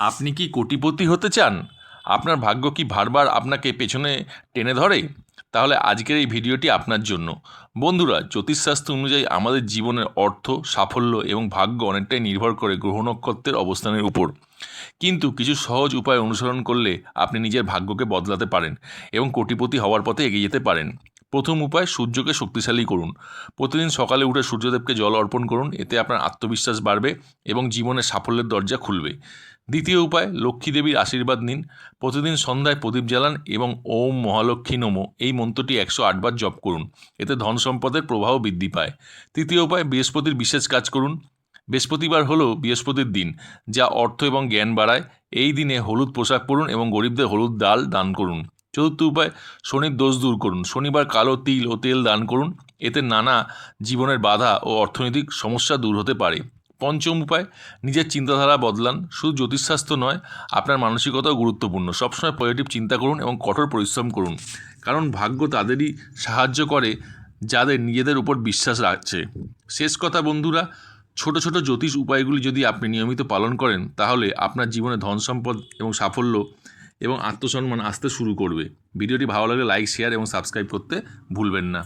আপনি কি কোটিপতি হতে চান? আপনার ভাগ্য কি বারবার আপনাকে পেছনে টেনে ধরে? তাহলে আজকের এই ভিডিওটি আপনার জন্য। বন্ধুরা, জ্যোতিষশাস্ত্র অনুযায়ী আমাদের জীবনের অর্থ, সাফল্য এবং ভাগ্য অনেকটাই নির্ভর করে গ্রহ নক্ষত্রের অবস্থানের উপর। কিন্তু কিছু সহজ উপায় অনুসরণ করলে আপনি নিজের ভাগ্যকে বদলাতে পারেন এবং কোটিপতি হওয়ার পথে এগিয়ে যেতে পারেন। প্রথম উপায়, সূর্যকে শক্তিশালী করুন। প্রতিদিন সকালে উঠে সূর্যদেবকে জল অর্পণ করুন, এতে আপনার আত্মবিশ্বাস বাড়বে এবং জীবনে সাফল্যের দরজা খুলবে। দ্বিতীয় উপায়, লক্ষ্মী দেবীর আশীর্বাদ নিন। প্রতিদিন সন্ধ্যায় প্রদীপ জ্বালান এবং ওম মহালক্ষ্মী নমঃ এই মন্ত্রটি 108 বার জপ করুন, এতে ধন সম্পদের প্রবাহ বৃদ্ধি পায়। তৃতীয় উপায়, বৃহস্পতির বিশেষ কাজ করুন। বৃহস্পতিবার হলো বৃহস্পতির দিন, যা অর্থ এবং জ্ঞান বাড়ায়। এই দিনে হলুদ পোশাক পরুন এবং গরিবদের হলুদ ডাল দান করুন। চতুর্থ উপায়, শনির দোষ দূর করুন। শনিবার কালো তিল ও তেল দান করুন, এতে নানা জীবনের বাধা ও অর্থনৈতিক সমস্যা দূর হতে পারে। পঞ্চম উপায়, নিজের চিন্তাধারা বদলান। শুধু জ্যোতিষশাস্ত্র নয়, আপনার মানসিকতাও গুরুত্বপূর্ণ। সবসময় পজিটিভ চিন্তা করুন এবং কঠোর পরিশ্রম করুন, কারণ ভাগ্য তাদেরই সাহায্য করে যাদের নিজেদের উপর বিশ্বাস রাখছে। শেষ কথা বন্ধুরা, ছোট ছোট জ্যোতিষ উপায়গুলি যদি আপনি নিয়মিত পালন করেন, তাহলে আপনার জীবনে ধন সম্পদ এবং সাফল্য এবং আত্মসম্মান আসতে শুরু করবে। ভিডিওটি ভালো লাগলে লাইক, শেয়ার এবং সাবস্ক্রাইব করতে ভুলবেন না।